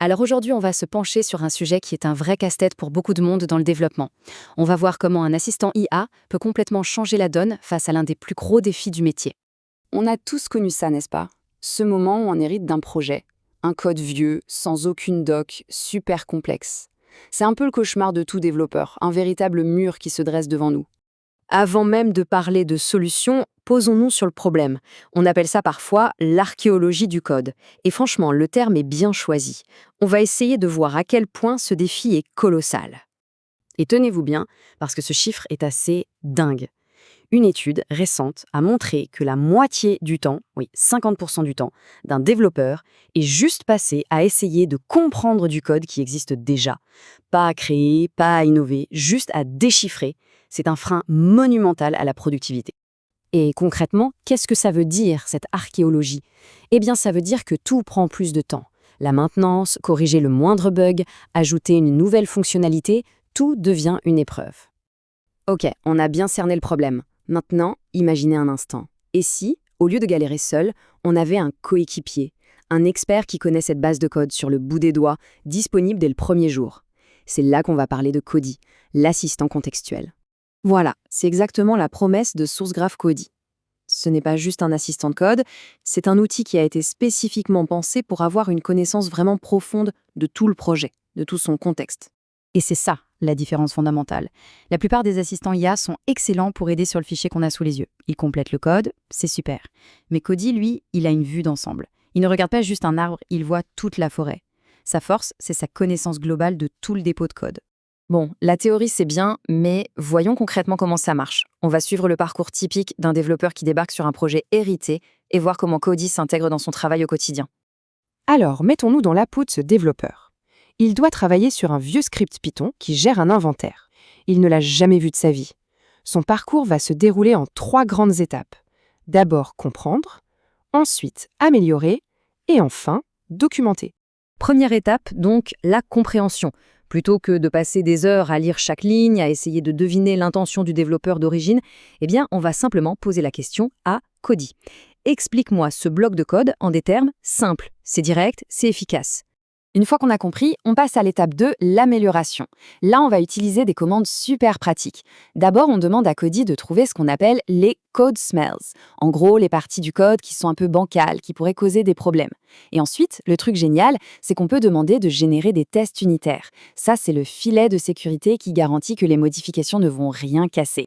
Alors aujourd'hui, on va se pencher sur un sujet qui est un vrai casse-tête pour beaucoup de monde dans le développement. On va voir comment un assistant IA peut complètement changer la donne face à l'un des plus gros défis du métier. On a tous connu ça, n'est-ce pas? Ce moment où on hérite d'un projet, un code vieux, sans aucune doc, super complexe. C'est un peu le cauchemar de tout développeur, un véritable mur qui se dresse devant nous. Avant même de parler de solutions, posons-nous sur le problème. On appelle ça parfois l'archéologie du code. Et franchement, le terme est bien choisi. On va essayer de voir à quel point ce défi est colossal. Et tenez-vous bien, parce que ce chiffre est assez dingue. Une étude récente a montré que la moitié du temps, oui 50% du temps, d'un développeur est juste passé à essayer de comprendre du code qui existe déjà. Pas à créer, pas à innover, juste à déchiffrer. C'est un frein monumental à la productivité. Et concrètement, qu'est-ce que ça veut dire, cette archéologie? Eh bien, ça veut dire que tout prend plus de temps. La maintenance, corriger le moindre bug, ajouter une nouvelle fonctionnalité, tout devient une épreuve. Ok, on a bien cerné le problème. Maintenant, imaginez un instant. Et si, au lieu de galérer seul, on avait un coéquipier, un expert qui connaît cette base de code sur le bout des doigts, disponible dès le premier jour? C'est là qu'on va parler de Cody, l'assistant contextuel. Voilà, c'est exactement la promesse de SourceGraph Cody. Ce n'est pas juste un assistant de code, c'est un outil qui a été spécifiquement pensé pour avoir une connaissance vraiment profonde de tout le projet, de tout son contexte. Et c'est ça, la différence fondamentale. La plupart des assistants IA sont excellents pour aider sur le fichier qu'on a sous les yeux. Ils complètent le code, c'est super. Mais Cody, lui, il a une vue d'ensemble. Il ne regarde pas juste un arbre, il voit toute la forêt. Sa force, c'est sa connaissance globale de tout le dépôt de code. Bon, la théorie c'est bien, mais voyons concrètement comment ça marche. On va suivre le parcours typique d'un développeur qui débarque sur un projet hérité et voir comment Cody s'intègre dans son travail au quotidien. Alors, mettons-nous dans la peau de ce développeur. Il doit travailler sur un vieux script Python qui gère un inventaire. Il ne l'a jamais vu de sa vie. Son parcours va se dérouler en 3 grandes étapes. D'abord comprendre, ensuite améliorer et enfin documenter. Première étape, donc, la compréhension. Plutôt que de passer des heures à lire chaque ligne, à essayer de deviner l'intention du développeur d'origine, eh bien, on va simplement poser la question à Cody. Explique-moi ce bloc de code en des termes simples. C'est direct, c'est efficace. Une fois qu'on a compris, on passe à l'étape 2, l'amélioration. Là, on va utiliser des commandes super pratiques. D'abord, on demande à Cody de trouver ce qu'on appelle les code smells. En gros, les parties du code qui sont un peu bancales, qui pourraient causer des problèmes. Et ensuite, le truc génial, c'est qu'on peut demander de générer des tests unitaires. Ça, c'est le filet de sécurité qui garantit que les modifications ne vont rien casser.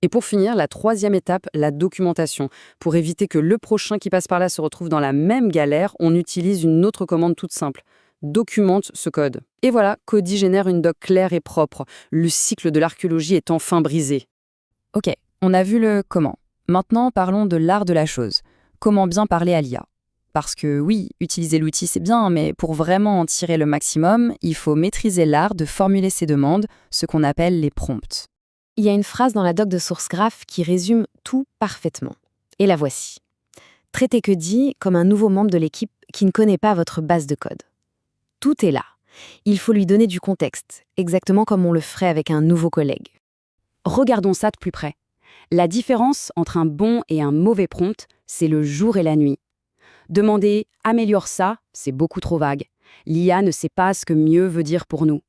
Et pour finir, la 3e étape, la documentation. Pour éviter que le prochain qui passe par là se retrouve dans la même galère, on utilise une autre commande toute simple. Documente ce code. Et voilà, Cody génère une doc claire et propre. Le cycle de l'archéologie est enfin brisé. Ok, on a vu le comment. Maintenant, parlons de l'art de la chose. Comment bien parler à l'IA? Parce que oui, utiliser l'outil c'est bien, mais pour vraiment en tirer le maximum, il faut maîtriser l'art de formuler ses demandes, ce qu'on appelle les prompts. Il y a une phrase dans la doc de SourceGraph qui résume tout parfaitement. Et la voici. Traitez Cody comme un nouveau membre de l'équipe qui ne connaît pas votre base de code. Tout est là. Il faut lui donner du contexte, exactement comme on le ferait avec un nouveau collègue. Regardons ça de plus près. La différence entre un bon et un mauvais prompt, c'est le jour et la nuit. Demander « améliore ça », c'est beaucoup trop vague. L'IA ne sait pas ce que mieux veut dire pour nous.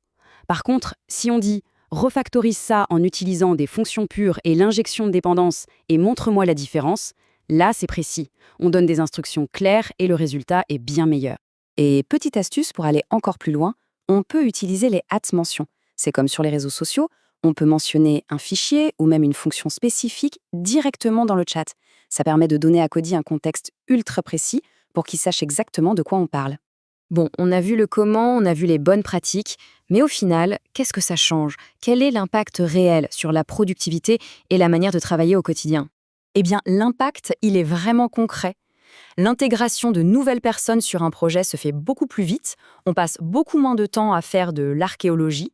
Par contre, si on dit « refactorise ça en utilisant des fonctions pures et l'injection de dépendance et montre-moi la différence », là c'est précis. On donne des instructions claires et le résultat est bien meilleur. Et petite astuce pour aller encore plus loin, on peut utiliser les @mentions. C'est comme sur les réseaux sociaux, on peut mentionner un fichier ou même une fonction spécifique directement dans le chat. Ça permet de donner à Cody un contexte ultra précis pour qu'il sache exactement de quoi on parle. Bon, on a vu le comment, on a vu les bonnes pratiques, mais au final, qu'est-ce que ça change? Quel est l'impact réel sur la productivité et la manière de travailler au quotidien? Eh bien, l'impact, il est vraiment concret. L'intégration de nouvelles personnes sur un projet se fait beaucoup plus vite, on passe beaucoup moins de temps à faire de l'archéologie,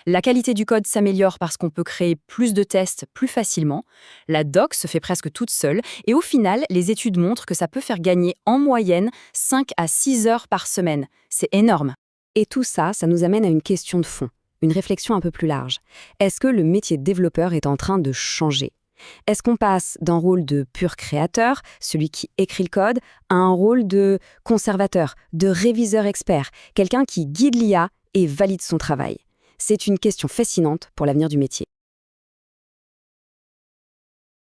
la qualité du code s'améliore parce qu'on peut créer plus de tests plus facilement, la doc se fait presque toute seule, et au final, les études montrent que ça peut faire gagner en moyenne 5 à 6 heures par semaine. C'est énorme. Et tout ça, ça nous amène à une question de fond, une réflexion un peu plus large. Est-ce que le métier de développeur est en train de changer ? Est-ce qu'on passe d'un rôle de pur créateur, celui qui écrit le code, à un rôle de conservateur, de réviseur expert, quelqu'un qui guide l'IA et valide son travail? C'est une question fascinante pour l'avenir du métier.